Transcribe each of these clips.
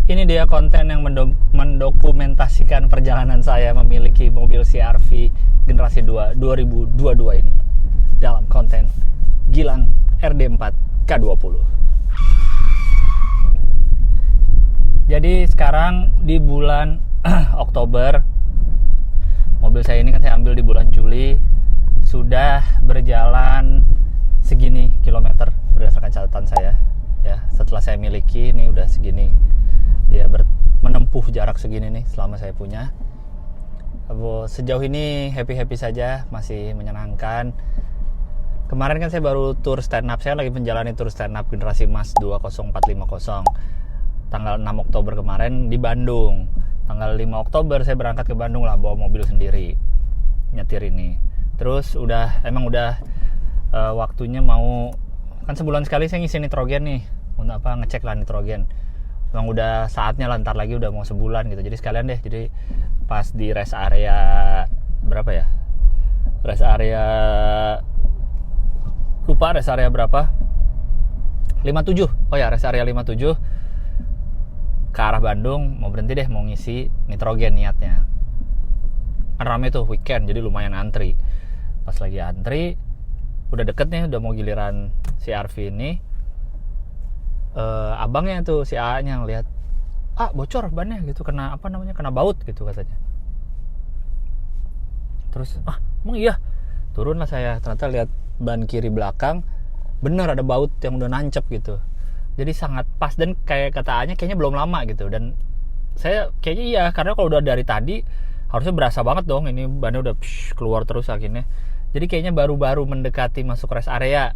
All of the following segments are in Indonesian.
Ini dia konten yang mendokumentasikan perjalanan saya memiliki mobil CR-V generasi 2 2022 ini dalam konten Gilang RD4 K20. Jadi sekarang di bulan Oktober, mobil saya ini kan saya ambil di bulan Juli, sudah berjalan segini kilometer berdasarkan catatan saya. Ya, setelah saya miliki ini udah segini. Dia menempuh jarak segini nih selama saya punya. Sejauh ini happy saja, masih menyenangkan. Kemarin kan saya baru tur stand up, saya lagi menjalani tur stand up generasi emas 20450 tanggal 6 Oktober kemarin di Bandung. Tanggal 5 Oktober saya berangkat ke Bandung lah, bawa mobil sendiri nyetir ini. Terus udah waktunya mau, kan sebulan sekali saya ngisi nitrogen nih, untuk ngecek lah nitrogen. Emang udah saatnya lah, ntar lagi udah mau sebulan gitu. Jadi sekalian deh, jadi pas di rest area berapa ya, rest area lupa, rest area berapa, 57, oh ya rest area 57 ke arah Bandung, mau berhenti deh, mau ngisi nitrogen niatnya. Kan rame tuh weekend, jadi lumayan antri. Pas lagi antri, udah deket nih, udah mau giliran CR-V ini, abangnya tuh si A-nya ngeliat, bocor bannya gitu, kena kena baut gitu katanya. Terus emang iya, turun lah saya, ternyata lihat ban kiri belakang bener ada baut yang udah nancep gitu. Jadi sangat pas, dan kayak kata A-nya kayaknya belum lama gitu. Dan saya kayaknya iya, karena kalau udah dari tadi harusnya berasa banget dong, ini bannya udah keluar terus akhirnya. Jadi kayaknya baru-baru mendekati masuk rest area,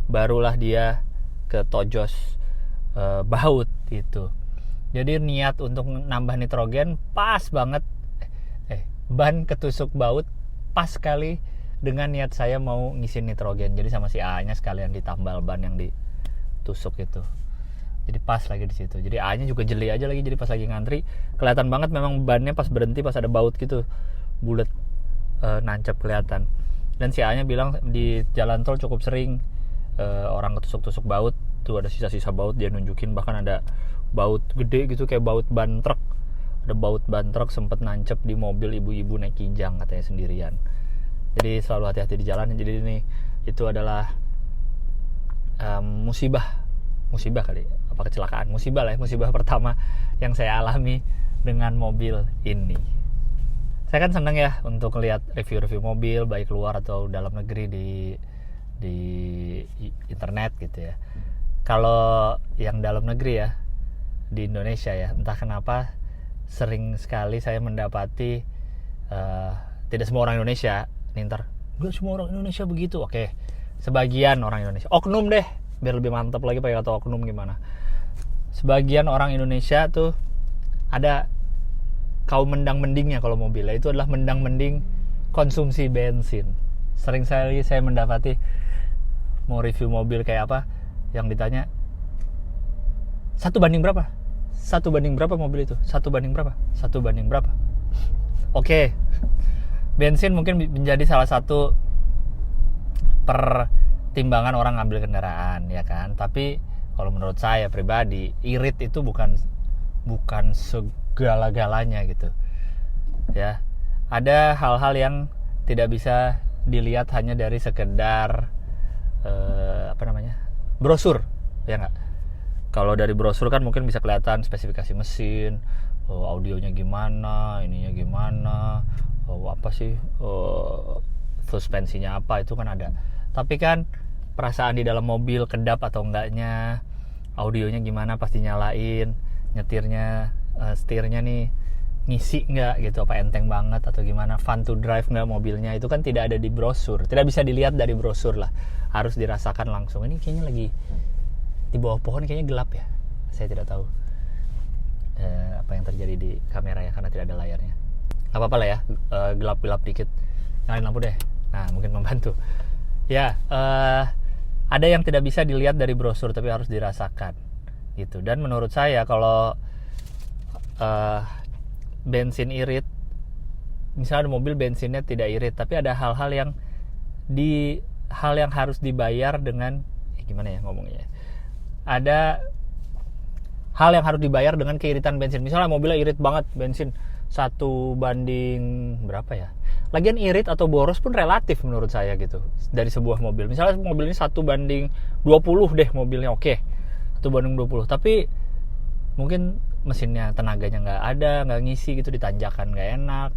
barulah dia ke tojos baut itu. Jadi niat untuk nambah nitrogen pas banget, ban ketusuk baut pas sekali dengan niat saya mau ngisi nitrogen. Jadi sama si A-nya sekalian ditambal ban yang ditusuk itu. Jadi pas lagi di situ. Jadi A-nya juga jeli aja lagi. Jadi pas lagi ngantri kelihatan banget memang bannya pas berhenti, pas ada baut gitu, bulat, nancap kelihatan. Dan si A-nya bilang di jalan tol cukup sering orang ketusuk-tusuk baut. Tuh ada sisa-sisa baut, dia nunjukin bahkan ada baut gede gitu kayak baut ban truk. Ada baut ban truk sempet nancep di mobil ibu-ibu naik kijang katanya sendirian. Jadi selalu hati-hati di jalan. Jadi ini itu adalah musibah kali, apa kecelakaan, musibah lah ya, musibah pertama yang saya alami dengan mobil ini. Saya kan seneng ya untuk lihat review-review mobil baik luar atau dalam negeri di internet gitu ya. Kalau yang dalam negeri ya, di Indonesia ya, entah kenapa sering sekali saya mendapati tidak semua orang Indonesia nih, nggak semua orang Indonesia begitu. Oke, sebagian orang Indonesia, oknum deh, biar lebih mantap lagi pakai kata oknum gimana. Sebagian orang Indonesia tuh ada kaum mendang-mendingnya kalau mobilnya, itu adalah mendang-mending konsumsi bensin. Sering sekali saya mendapati mau review mobil kayak apa, yang ditanya 1 banding berapa? 1 banding berapa mobil itu? 1 banding berapa? 1 banding berapa? Oke, bensin mungkin menjadi salah satu pertimbangan orang ngambil kendaraan, ya kan? Tapi kalau menurut saya pribadi, irit itu bukan segala-galanya gitu. Ya, ada hal-hal yang tidak bisa dilihat hanya dari sekedar brosur, ya nggak? Kalau dari brosur kan mungkin bisa kelihatan spesifikasi mesin, audionya gimana, ininya gimana, suspensinya apa, itu kan ada. Tapi kan perasaan di dalam mobil, kedap atau enggaknya, audionya gimana pas dinyalain, nyetirnya, setirnya nih ngisi nggak gitu, apa enteng banget atau gimana, fun to drive nggak mobilnya, itu kan tidak ada di brosur, tidak bisa dilihat dari brosur lah, harus dirasakan langsung. Ini kayaknya lagi di bawah pohon, kayaknya gelap ya, saya tidak tahu apa yang terjadi di kamera ya, karena tidak ada layarnya. Gak apa-apa lah ya, gelap-gelap dikit, nyalain lampu deh, nah mungkin membantu ya. Ada yang tidak bisa dilihat dari brosur tapi harus dirasakan gitu. Dan menurut saya kalau bensin irit, misalnya ada mobil bensinnya tidak irit, tapi ada hal-hal yang harus dibayar dengan gimana ya ngomongnya, ada hal yang harus dibayar dengan keiritan bensin. Misalnya mobilnya irit banget bensin 1 banding berapa ya, lagian irit atau boros pun relatif menurut saya gitu dari sebuah mobil. Misalnya mobil ini 1 banding 20 deh mobilnya, oke, 1 banding 20, tapi mungkin mesinnya tenaganya nggak ada, nggak ngisi gitu, ditanjakan nggak enak,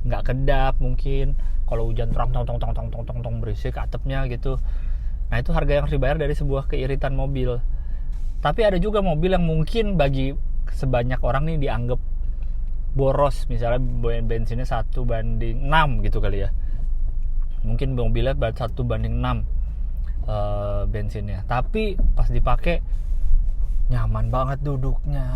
nggak kedap mungkin, kalau hujan tong berisik atapnya gitu. Nah itu harga yang harus dibayar dari sebuah keiritan mobil. Tapi ada juga mobil yang mungkin bagi sebanyak orang nih dianggap boros, misalnya bensinnya 1 banding 6 gitu kali ya, mungkin mobilnya 1 banding 6 bensinnya, tapi pas dipakai nyaman banget duduknya,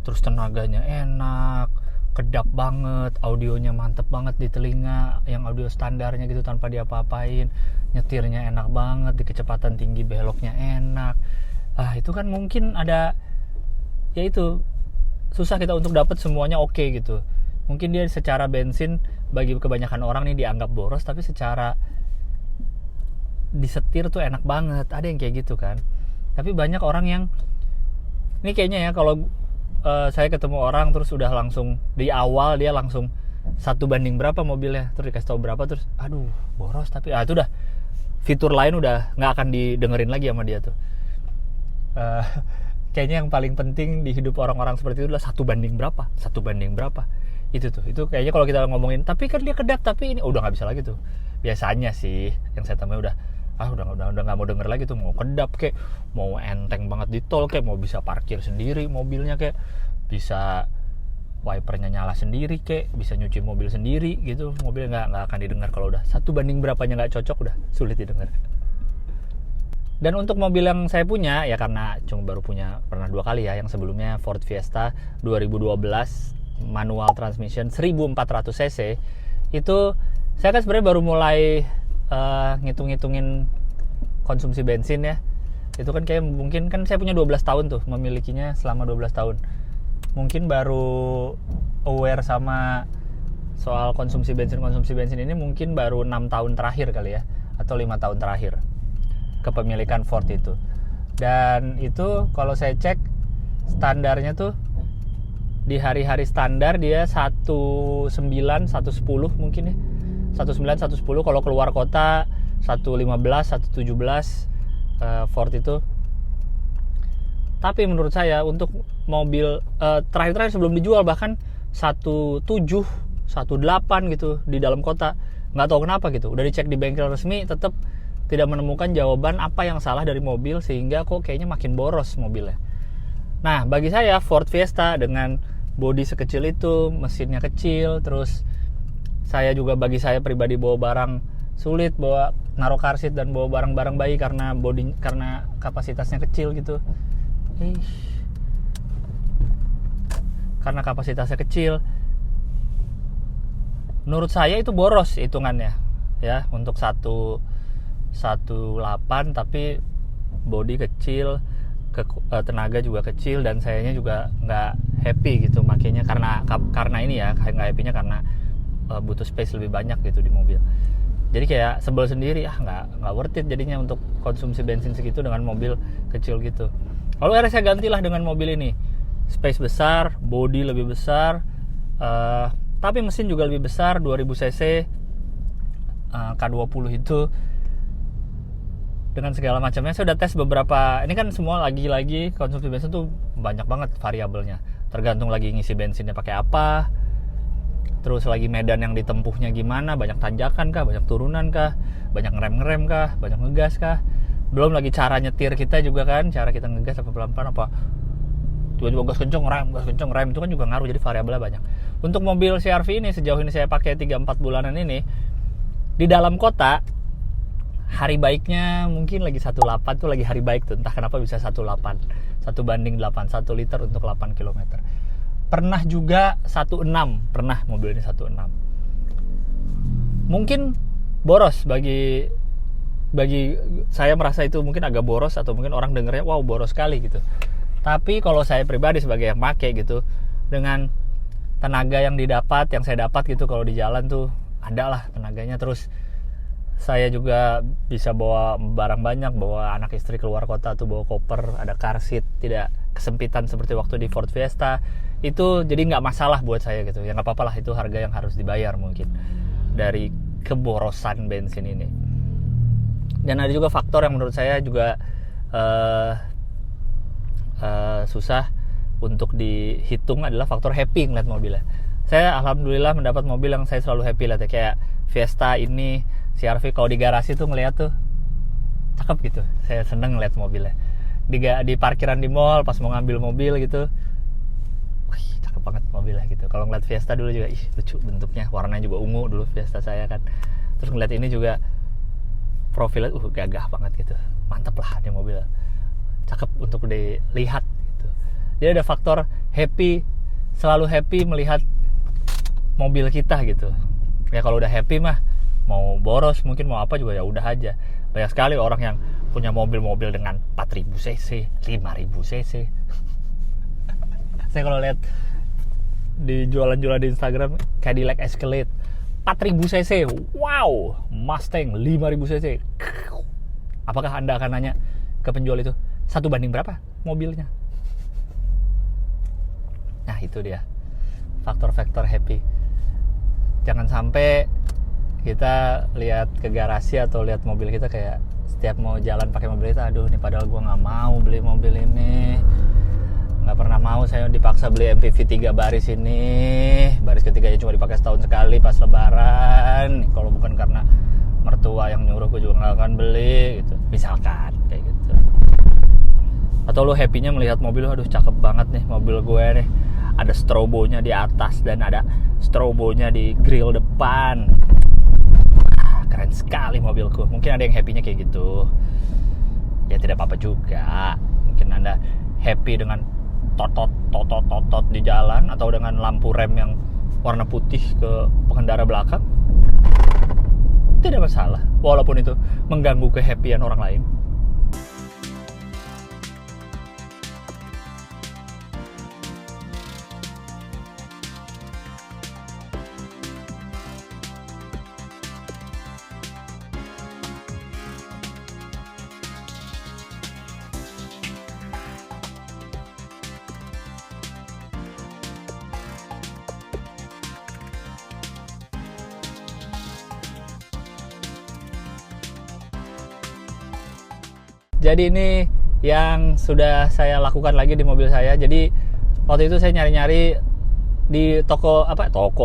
terus tenaganya enak, kedap banget, audionya mantep banget di telinga, yang audio standarnya gitu tanpa diapa-apain, nyetirnya enak banget, di kecepatan tinggi beloknya enak. Itu kan mungkin ada, ya itu susah kita untuk dapat semuanya oke gitu. Mungkin dia secara bensin bagi kebanyakan orang nih dianggap boros, tapi secara disetir tuh enak banget. Ada yang kayak gitu kan. Tapi banyak orang yang ini kayaknya ya, kalau saya ketemu orang terus udah langsung di awal dia langsung 1 banding berapa mobilnya, terus dikasih tahu berapa, terus aduh boros, tapi itu udah fitur lain udah nggak akan didengerin lagi sama dia tuh. Kayaknya yang paling penting di hidup orang-orang seperti itu adalah 1 banding berapa itu kayaknya kalau kita ngomongin, tapi kan dia kedap, tapi ini udah nggak bisa lagi tuh biasanya sih. Yang saya temui udah nggak mau denger lagi tuh, mau kedap kayak, mau enteng banget di tol kayak, mau bisa parkir sendiri mobilnya kayak, bisa wipernya nyala sendiri kayak, bisa nyuci mobil sendiri gitu. Mobilnya nggak akan didengar kalau udah 1 banding berapanya nggak cocok, udah sulit didengar. Dan untuk mobil yang saya punya, ya karena cuma baru punya pernah 2 kali ya, yang sebelumnya Ford Fiesta 2012 manual transmission 1400 cc, itu saya kan sebenarnya baru mulai ngitung-ngitungin konsumsi bensin ya. Itu kan kayak mungkin kan saya punya 12 tahun tuh, memilikinya selama 12 tahun. Mungkin baru aware sama soal konsumsi bensin ini mungkin baru 6 tahun terakhir kali ya, atau 5 tahun terakhir kepemilikan Ford itu. Dan itu kalau saya cek standarnya tuh di hari-hari standar dia 19, 110 mungkin ya, 19, 110. Kalau keluar kota 115, 117 Ford itu. Tapi menurut saya untuk mobil terakhir sebelum dijual bahkan 17, 18 gitu di dalam kota, nggak tahu kenapa gitu. Udah dicek di bengkel resmi tetap tidak menemukan jawaban apa yang salah dari mobil, sehingga kok kayaknya makin boros mobilnya. Nah bagi saya Ford Fiesta dengan bodi sekecil itu, mesinnya kecil, terus bagi saya pribadi bawa barang sulit, bawa naruh car seat dan bawa barang-barang bayi karena kapasitasnya kecil gitu. Karena kapasitasnya kecil, menurut saya itu boros hitungannya ya, untuk 1.8 tapi bodi kecil, tenaga juga kecil, dan sayanya juga nggak happy gitu makanya, karena ini ya, nggak happy-nya karena butuh space lebih banyak gitu di mobil. Jadi kayak sebel sendiri, nggak worth it jadinya untuk konsumsi bensin segitu dengan mobil kecil gitu. Lalu akhirnya saya gantilah dengan mobil ini, space besar, bodi lebih besar, tapi mesin juga lebih besar, 2000 cc K20 itu, dengan segala macamnya. Saya udah tes beberapa, ini kan semua lagi-lagi konsumsi bensin tuh banyak banget variabelnya, tergantung lagi ngisi bensinnya pakai apa, terus lagi medan yang ditempuhnya gimana, banyak tanjakan kah, banyak turunan kah, banyak ngerem kah, banyak ngegas kah, belum lagi cara nyetir kita juga kan, cara kita ngegas apa pelan-pelan, apa tiba-tiba gas kenceng rem, itu kan juga ngaruh, jadi variabelnya banyak. Untuk mobil CR-V ini sejauh ini saya pakai 3-4 bulanan ini, di dalam kota hari baiknya mungkin lagi 1.8 tuh lagi hari baik tuh, entah kenapa bisa 1.8, 1 banding 8, 1 liter untuk 8 km. Pernah juga 1.6, pernah mobil ini 1.6. Mungkin boros bagi saya, merasa itu mungkin agak boros, atau mungkin orang dengernya wow boros sekali gitu. Tapi kalau saya pribadi sebagai yang pakai gitu, dengan tenaga yang saya dapat gitu kalau di jalan tuh ada lah tenaganya, terus saya juga bisa bawa barang banyak, bawa anak istri keluar kota tuh, bawa koper, ada car seat, tidak kesempitan seperti waktu di Ford Fiesta. Itu jadi nggak masalah buat saya gitu. Ya nggak apa-apa lah, itu harga yang harus dibayar mungkin dari keborosan bensin ini. Dan ada juga faktor yang menurut saya juga susah untuk dihitung, adalah faktor happy ngeliat mobilnya. Saya alhamdulillah mendapat mobil yang saya selalu happy lihat ya, kayak Fiesta ini, CR-V kalau di garasi tuh ngeliat tuh cakep gitu. Saya seneng ngeliat mobilnya. Di parkiran di mall pas mau ngambil mobil gitu, wih cakep banget mobilnya gitu. Kalau ngeliat Fiesta dulu juga, ih lucu bentuknya, warnanya juga ungu dulu Fiesta saya kan. Terus ngeliat ini juga profilnya gagah banget gitu, mantep lah di mobil, cakep untuk dilihat gitu. Jadi ada faktor happy, selalu happy melihat mobil kita gitu. Ya kalau udah happy mah mau boros mungkin mau apa juga ya udah aja. Banyak sekali orang yang punya mobil-mobil dengan 4000 cc, 5000 cc. Saya kalau lihat di jualan-jualan di Instagram Cadillac Escalade 4000 cc, wow, Mustang 5000 cc. Apakah Anda akan nanya ke penjual itu, 1 banding berapa mobilnya? Nah itu dia faktor-faktor happy. Jangan sampai kita lihat ke garasi atau lihat mobil kita kayak setiap mau jalan pakai mobil kita, aduh nih padahal gue nggak mau beli mobil ini, nggak pernah mau saya dipaksa beli MPV 3 baris ini, baris ketiganya cuma dipakai setahun sekali pas lebaran, kalau bukan karena mertua yang nyuruh gue juga nggak akan beli gitu, misalkan kayak gitu. Atau lu happy-nya melihat mobil lu, aduh cakep banget nih mobil gue nih, ada strobonya di atas dan ada strobonya di grill depan. Keren sekali mobilku. Mungkin ada yang happy-nya kayak gitu. Ya tidak apa-apa juga. Mungkin Anda happy dengan totot di jalan atau dengan lampu rem yang warna putih ke pengendara belakang. Tidak masalah, walaupun itu mengganggu kehappyan orang lain. Jadi ini yang sudah saya lakukan lagi di mobil saya. Jadi waktu itu saya nyari-nyari di toko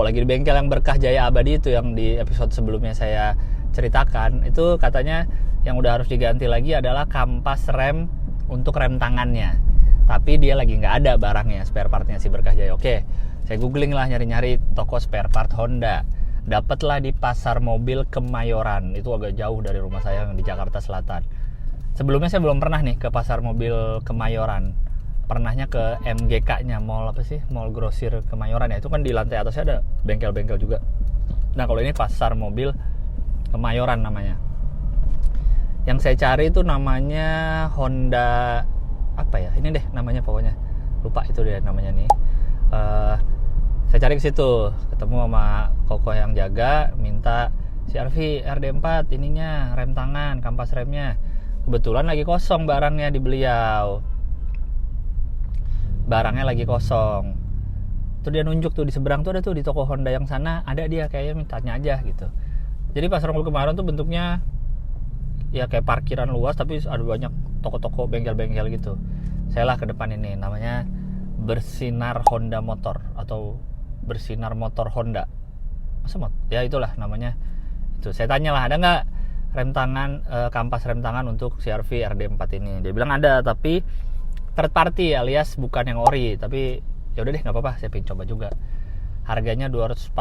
lagi di bengkel yang Berkah Jaya Abadi itu yang di episode sebelumnya saya ceritakan. Itu katanya yang udah harus diganti lagi adalah kampas rem untuk rem tangannya. Tapi dia lagi nggak ada barangnya, spare partnya si Berkah Jaya. Oke, saya googling lah nyari-nyari toko spare part Honda. Dapatlah di Pasar Mobil Kemayoran. Itu agak jauh dari rumah saya yang di Jakarta Selatan. Sebelumnya saya belum pernah nih ke Pasar Mobil Kemayoran. Pernahnya ke MGK-nya, mall grosir Kemayoran ya. Itu kan di lantai atasnya ada bengkel-bengkel juga. Nah kalau ini Pasar Mobil Kemayoran namanya. Yang saya cari itu namanya Honda apa ya? Ini deh namanya pokoknya. Lupa itu deh namanya nih. Saya cari ke situ, ketemu sama koko yang jaga, minta CR-V RD4 ininya, rem tangan, kampas remnya. Kebetulan lagi kosong barangnya di beliau. Barangnya lagi kosong. Tuh dia nunjuk tuh di seberang tuh ada tuh di toko Honda yang sana, ada dia kayaknya, mintanya aja gitu. Jadi Pasar Mobil Kemayoran tuh bentuknya ya kayak parkiran luas tapi ada banyak toko-toko bengkel-bengkel gitu. Saya lah ke depan ini, namanya Bersinar Honda Motor atau Bersinar Motor Honda. Masa ya itulah namanya. Itu saya tanya lah, ada nggak rem tangan, kampas rem tangan untuk CR-V RD4 ini? Dia bilang ada, tapi third party alias bukan yang ori. Tapi ya udah deh, nggak apa-apa, saya pengen coba juga. Harganya 240.000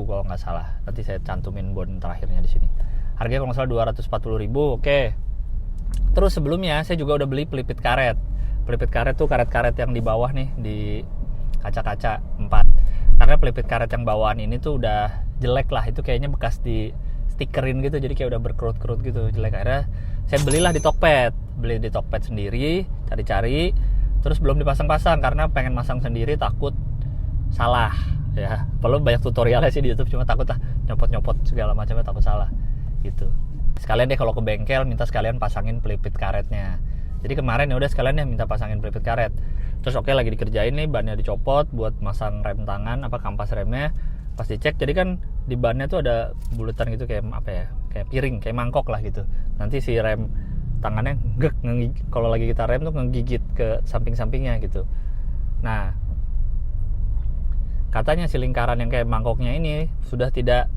kalau nggak salah. Nanti saya cantumin bon terakhirnya di sini. Harganya kalau nggak salah 240.000. Oke. Terus sebelumnya saya juga udah beli pelipit karet. Pelipit karet tuh karet-karet yang di bawah nih, di kaca-kaca 4. Karena pelipit karet yang bawaan ini tuh udah jelek lah. Itu kayaknya bekas di stikerin gitu, jadi kayak udah berkerut-kerut gitu, jelek. Akhirnya saya belilah di Tokped, beli di Tokped sendiri, cari-cari, terus belum dipasang-pasang karena pengen masang sendiri takut salah ya. Perlu banyak tutorialnya sih di YouTube, cuma takut lah nyopot-nyopot segala macamnya, takut salah. gitu. Sekalian deh kalau ke bengkel minta sekalian pasangin pelipit karetnya. Jadi kemarin ya udah sekalian deh minta pasangin pelipit karet. Terus oke, lagi dikerjain nih, bannya dicopot buat masang rem tangan kampas remnya. Pas dicek, jadi kan di bannya tuh ada bulatan gitu kayak apa ya, kayak piring, kayak mangkok lah gitu. Nanti si rem tangannya kalau lagi kita rem tuh ngegigit ke samping-sampingnya gitu. Nah, katanya si lingkaran yang kayak mangkoknya ini sudah tidak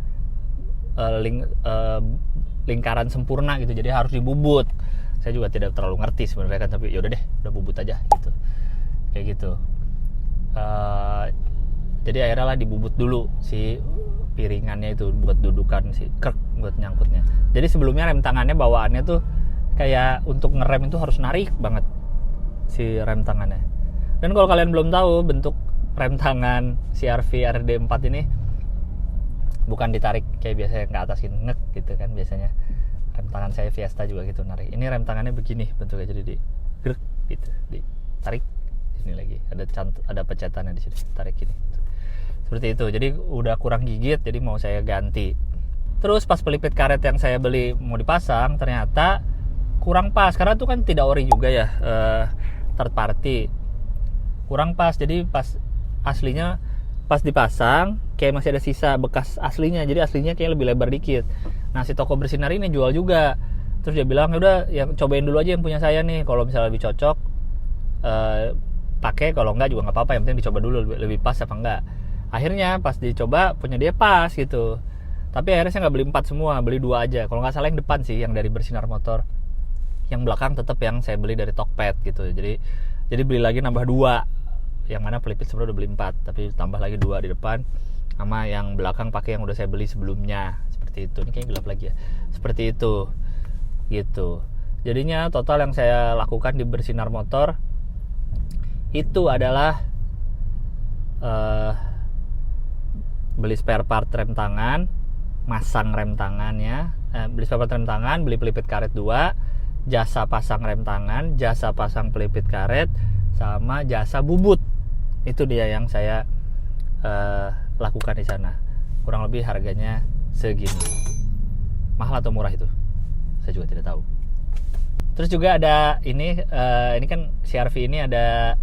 lingkaran sempurna gitu, jadi harus dibubut. Saya juga tidak terlalu ngerti sebenarnya kan, tapi yaudah deh, udah bubut aja gitu, kayak gitu. Jadi akhirnya lah dibubut dulu si piringannya itu buat dudukan si krek buat nyangkutnya. Jadi sebelumnya rem tangannya bawaannya tuh kayak untuk ngerem itu harus narik banget si rem tangannya. Dan kalau kalian belum tahu, bentuk rem tangan CR-V RD4 ini bukan ditarik kayak biasanya ke atas gitu, ngek gitu kan biasanya. Rem tangan saya Fiesta juga gitu narik. Ini rem tangannya begini bentuknya, jadi di grek gitu, ditarik sini lagi. Ada pencetannya di sini, tarik gini. Seperti itu. Jadi udah kurang gigit, jadi mau saya ganti. Terus pas pelipit karet yang saya beli mau dipasang, ternyata kurang pas karena itu kan tidak ori juga ya, third party. Kurang pas. Jadi pas aslinya pas dipasang kayak masih ada sisa bekas aslinya, jadi aslinya kayak lebih lebar dikit. Nah, si toko bersinar ini jual juga. Terus dia bilang, udah yang cobain dulu aja yang punya saya nih, kalau misalnya lebih cocok pakai, kalau enggak juga nggak apa-apa, yang penting dicoba dulu lebih pas apa enggak. Akhirnya pas dicoba punya dia pas gitu, tapi akhirnya saya nggak beli 4 semua, beli 2 aja. Kalau nggak salah yang depan sih yang dari Bersinar Motor, yang belakang tetap yang saya beli dari Tokped gitu. Jadi beli lagi nambah 2, yang mana pelipit sebenarnya udah beli 4, tapi tambah lagi 2 di depan, sama yang belakang pakai yang udah saya beli sebelumnya. Seperti itu. Ini kayaknya gelap lagi ya. Seperti itu gitu. Jadinya total yang saya lakukan di Bersinar Motor itu adalah beli spare part rem tangan, masang rem tangannya, beli spare part rem tangan, beli pelipit karet 2, jasa pasang rem tangan, jasa pasang pelipit karet, sama jasa bubut. Itu dia yang saya lakukan di sana. Kurang lebih harganya segini. Mahal atau murah itu? Saya juga tidak tahu. Terus juga ada ini kan CR-V ini ada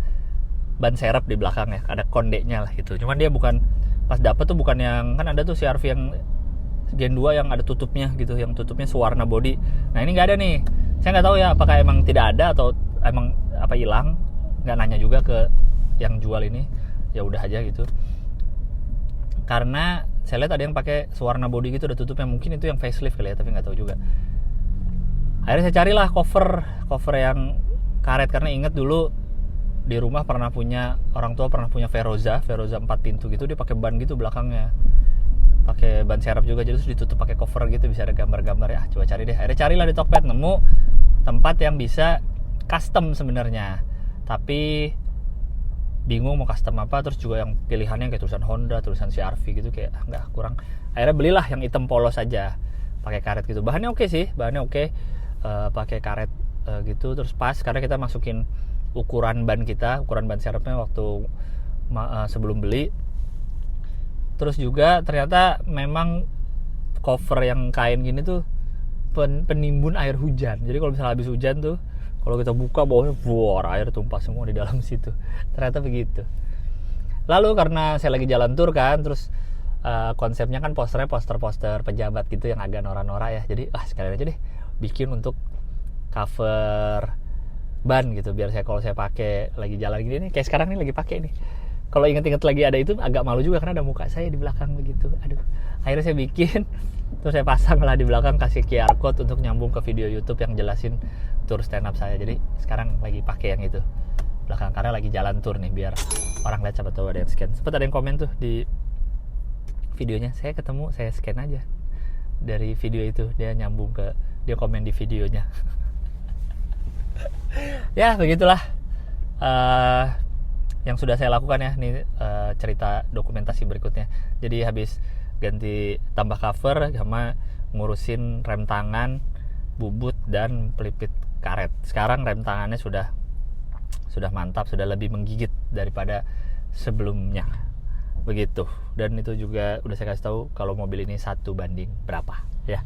ban serep di belakang ya, ada kondeknya lah gitu. Cuman dia bukan, pas dapet tuh bukan yang, kan ada tuh CR-V yang Gen 2 yang ada tutupnya gitu, yang tutupnya sewarna body. Nah, ini nggak ada nih. Saya nggak tahu ya apakah emang tidak ada atau emang apa hilang. Nggak nanya juga ke yang jual ini, ya udah aja gitu. Karena saya lihat ada yang pakai sewarna body gitu, ada tutupnya, mungkin itu yang facelift kali ya, tapi nggak tahu juga. Akhirnya saya carilah cover yang karet, karena inget dulu di rumah orang tua pernah punya Veroza 4 pintu gitu, dia pakai ban gitu belakangnya, pakai ban serep juga, jadi terus ditutup pakai cover gitu, bisa ada gambar-gambar ya. Coba cari deh. Akhirnya carilah di Tokped, nemu tempat yang bisa custom sebenarnya, tapi bingung mau custom apa. Terus juga yang pilihannya kayak tulisan Honda, tulisan CR-V gitu, kayak nggak, kurang. Akhirnya belilah yang hitam polos aja, pakai karet gitu. Bahannya oke sih, pakai karet gitu, terus pas karena kita masukin ukuran ban serepnya waktu sebelum beli. Terus juga ternyata memang cover yang kain gini tuh penimbun air hujan. Jadi kalau misalnya habis hujan tuh, kalau kita buka bawahnya air tumpah semua di dalam situ. Ternyata begitu. Lalu karena saya lagi jalan tur kan, terus konsepnya kan poster pejabat gitu yang agak norak-norak ya. Jadi sekalian aja deh bikin untuk cover ban gitu, biar kalau saya pakai lagi jalan gini nih, kayak sekarang nih lagi pakai nih. Kalau inget-inget lagi ada itu agak malu juga karena ada muka saya di belakang begitu. Aduh. Akhirnya saya bikin, terus saya pasang lah di belakang, kasih QR code untuk nyambung ke video YouTube yang jelasin tour stand up saya. Jadi sekarang lagi pakai yang itu belakang karena lagi jalan tour nih, biar orang lihat siapa tahu ada yang scan. Sempat ada yang komen tuh di videonya, saya ketemu, saya scan aja dari video itu, dia komen di videonya. Ya begitulah yang sudah saya lakukan ya. Ini cerita dokumentasi berikutnya. Jadi habis ganti tambah cover sama ngurusin rem tangan, bubut, dan pelipit karet. Sekarang rem tangannya sudah mantap, sudah lebih menggigit daripada sebelumnya. Begitu. Dan itu juga udah saya kasih tahu kalau mobil ini 1 banding berapa ya.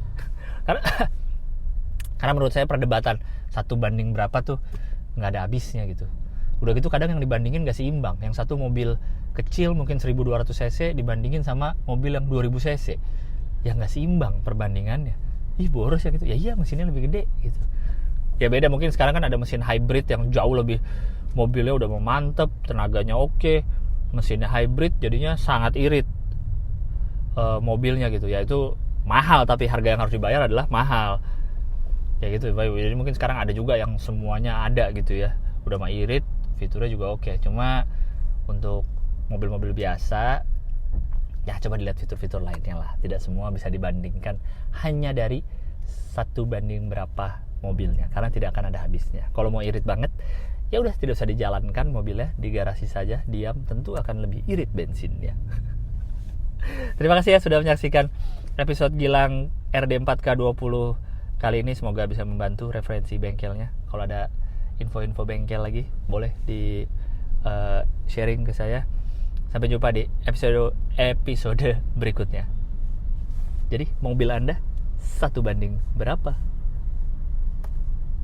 Karena menurut saya perdebatan 1 banding berapa tuh nggak ada habisnya gitu. Udah gitu kadang yang dibandingin nggak seimbang. Yang satu mobil kecil mungkin 1200 cc dibandingin sama mobil yang 2000 cc, ya nggak seimbang perbandingannya. Ih boros ya gitu. Ya iya, mesinnya lebih gede gitu. Ya beda, mungkin sekarang kan ada mesin hybrid yang jauh lebih, mobilnya udah mantep, tenaganya oke, mesinnya hybrid jadinya sangat irit mobilnya gitu. Ya itu mahal, tapi harga yang harus dibayar adalah mahal. Ya gitu. Jadi mungkin sekarang ada juga yang semuanya ada gitu ya, udah mah irit, fiturnya juga oke. Cuma untuk mobil-mobil biasa ya coba dilihat fitur-fitur lainnya lah. Tidak semua bisa dibandingkan hanya dari 1 banding berapa mobilnya, karena tidak akan ada habisnya. Kalau mau irit banget, ya udah tidak usah dijalankan mobilnya, di garasi saja, diam, tentu akan lebih irit bensinnya. Terima kasih ya sudah menyaksikan episode Gilang RD4K20 kali ini. Semoga bisa membantu referensi bengkelnya. Kalau ada info-info bengkel lagi, boleh di sharing ke saya. Sampai jumpa di episode berikutnya. Jadi mobil Anda 1 banding berapa?